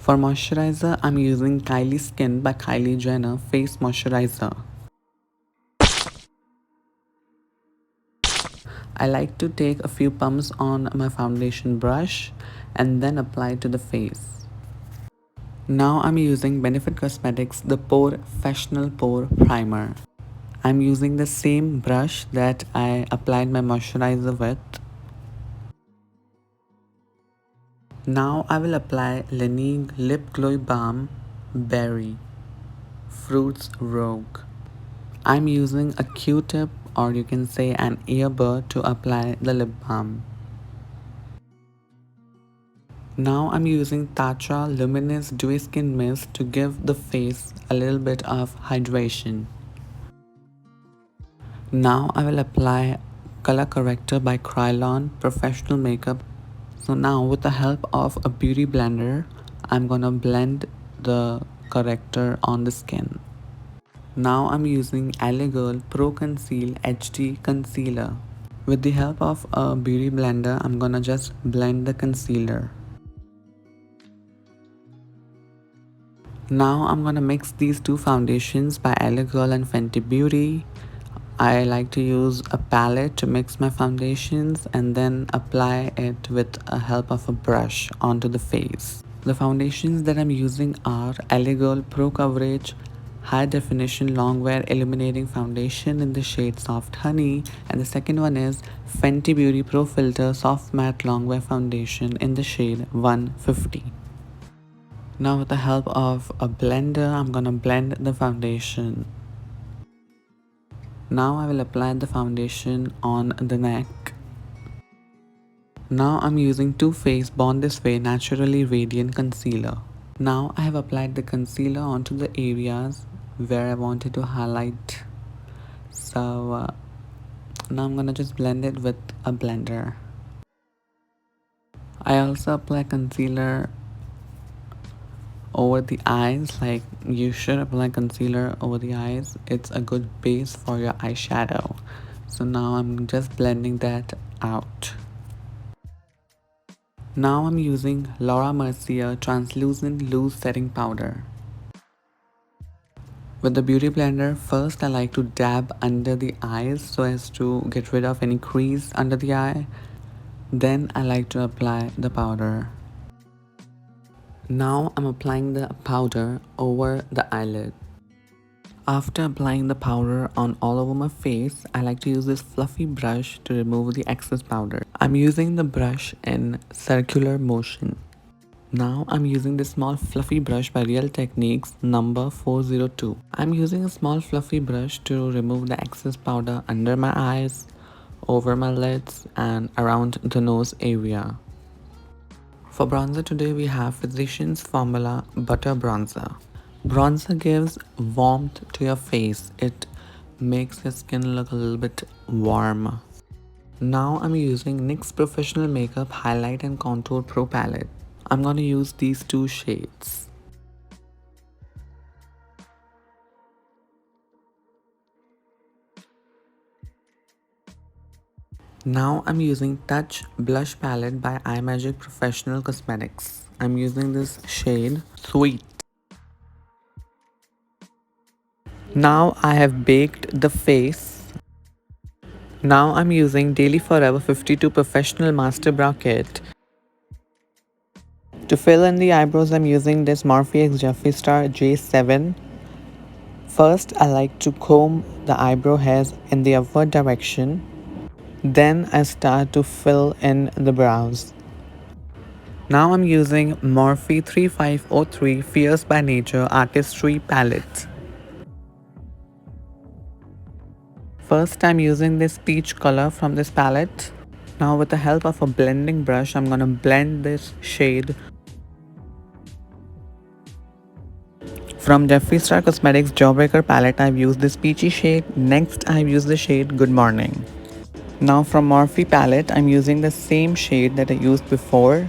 For moisturizer, I'm using Kylie Skin by Kylie Jenner Face Moisturizer. I like to take a few pumps on my foundation brush and then apply it to the face. Now I'm using Benefit Cosmetics the POREfessional Pore Primer. I'm using the same brush that I applied my moisturizer with. Now I will apply Laneige Lip Glow Balm Berry Fruits Rogue. I'm using a Q-tip, or you can say an earbud, to apply the lip balm. Now I'm using Tatcha Luminous Dewy Skin Mist to give the face a little bit of hydration. Now I will apply Color Corrector by Krylon Professional Makeup. So now with the help of a beauty blender, I'm gonna blend the corrector on the skin. Now I'm using LA Girl Pro Conceal HD Concealer. With the help of a beauty blender, I'm gonna just blend the concealer. Now I'm gonna mix these two foundations by LA Girl and Fenty Beauty. I like to use a palette to mix my foundations and then apply it with the help of a brush onto the face. The foundations that I'm using are LA Girl Pro Coverage High Definition Longwear Illuminating Foundation in the shade Soft Honey, and the second one is Fenty Beauty Pro Filter Soft Matte Longwear Foundation in the shade 150. Now with the help of a blender, I'm gonna blend the foundation. Now I will apply the foundation on the neck. Now I'm using Too Faced Born This Way Naturally Radiant Concealer. Now I have applied the concealer onto the areas where I wanted to highlight. So now I'm gonna just blend it with a blender. I also apply concealer over the eyes. Like, you should apply concealer over the eyes. It's a good base for your eyeshadow. So now I'm just blending that out. Now I'm using Laura Mercier Translucent Loose Setting Powder. With the beauty blender, first I like to dab under the eyes so as to get rid of any crease under the eye. Then I like to apply the powder. Now I'm applying the powder over the eyelid. After applying the powder on all over my face, I like to use this fluffy brush to remove the excess powder. I'm using the brush in circular motion. Now I'm using this small fluffy brush by Real Techniques number 402. I'm using a small fluffy brush to remove the excess powder under my eyes, over my lids, and around the nose area. For bronzer today we have Physicians Formula Butter Bronzer. Bronzer gives warmth to your face. It makes your skin look a little bit warm. Now I'm using NYX Professional Makeup Highlight and Contour Pro Palette. I'm gonna use these two shades. Now I'm using Touch Blush Palette by Imagic Professional Cosmetics. I'm using this shade Sweet. Now I have baked the face. Now I'm using Daily Forever 52 Professional Master Brow Kit. To fill in the eyebrows, I'm using this Morphe x Jeffree Star J7. First, I like to comb the eyebrow hairs in the upward direction. Then I start to fill in the brows. Now I'm using Morphe 3503 Fierce by Nature Artistry palette. First, I'm using this peach color from this palette. Now with the help of a blending brush, I'm gonna blend this shade from Jeffree Star Cosmetics Jawbreaker palette. I've used this peachy shade. Next, I've used the shade Good Morning. Now from Morphe palette, I'm using the same shade that I used before.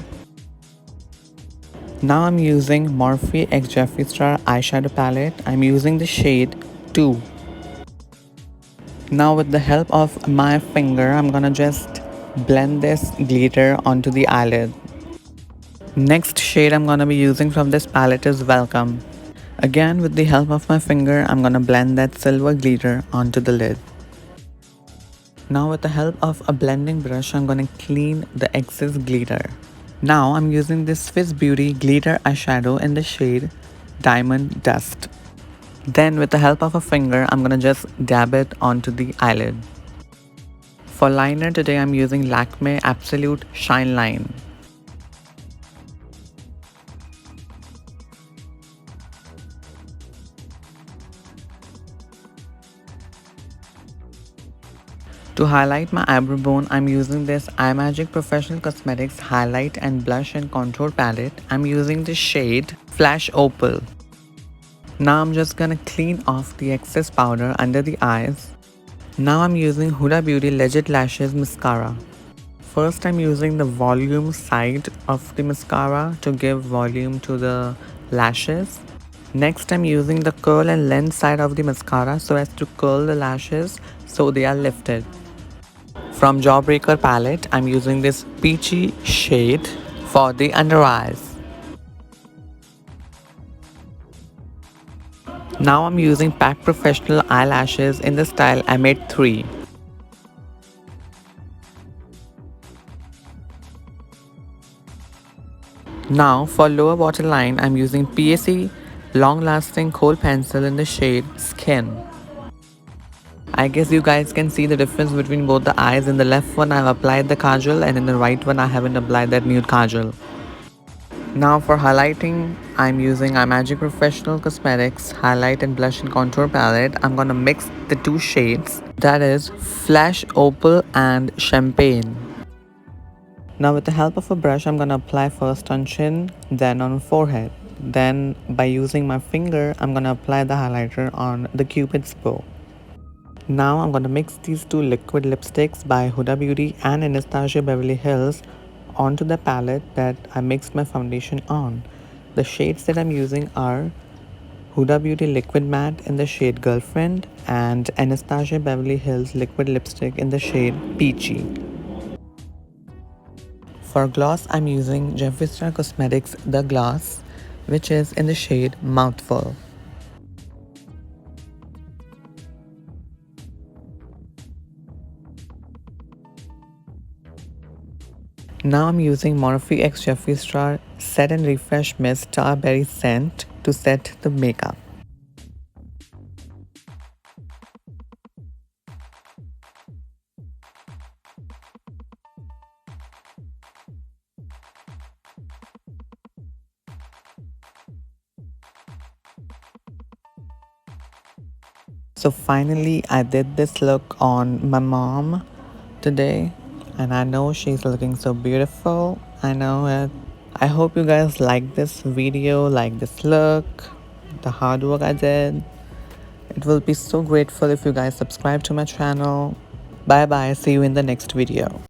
Now I'm using Morphe x Jeffree Star eyeshadow palette. I'm using the shade 2. Now with the help of my finger, I'm gonna just blend this glitter onto the eyelid. Next shade I'm gonna be using from this palette is Welcome. Again, with the help of my finger, I'm gonna blend that silver glitter onto the lid. Now with the help of a blending brush, I'm gonna clean the excess glitter. Now I'm using this Swiss Beauty glitter eyeshadow in the shade Diamond Dust. Then with the help of a finger, I'm gonna just dab it onto the eyelid. For liner today, I'm using Lakme Absolute Shine Line. To highlight my eyebrow bone, I'm using this Imagic Professional Cosmetics Highlight and Blush and Contour Palette. I'm using the shade Flash Opal. Now I'm just gonna clean off the excess powder under the eyes. Now I'm using Huda Beauty Legit Lashes Mascara. First I'm using the volume side of the mascara to give volume to the lashes. Next I'm using the curl and length side of the mascara so as to curl the lashes so they are lifted. From Jawbreaker palette, I'm using this peachy shade for the under eyes. Now I'm using PAC Professional eyelashes in the style Amid 3. Now for lower waterline, I'm using PAC Long Lasting Kohl Pencil in the shade Skin. I guess you guys can see the difference between both the eyes. In the left one I've applied the kajal and in the right one I haven't applied that nude kajal. Now for highlighting, I'm using Imagic Professional Cosmetics Highlight and Blush and Contour Palette. I'm gonna mix the two shades, that is Flash Opal and Champagne. Now with the help of a brush, I'm gonna apply first on chin, then on forehead. Then by using my finger, I'm gonna apply the highlighter on the Cupid's bow. Now I'm gonna mix these two liquid lipsticks by Huda Beauty and Anastasia Beverly Hills onto the palette that I mixed my foundation on. The shades that I'm using are Huda Beauty Liquid Matte in the shade Girlfriend and Anastasia Beverly Hills Liquid Lipstick in the shade Peachy. For gloss, I'm using Jeffree Cosmetics The Gloss, which is in the shade Mouthful. Now I'm using Morphe x Jeffree Star Set and Refresh Mist Starberry Scent to set the makeup. So finally I did this look on my mom today and I know she's looking so beautiful. I know it. I hope you guys like this video, like this look, the hard work I did. It will be so grateful if you guys subscribe to my channel. Bye bye, see you in the next video.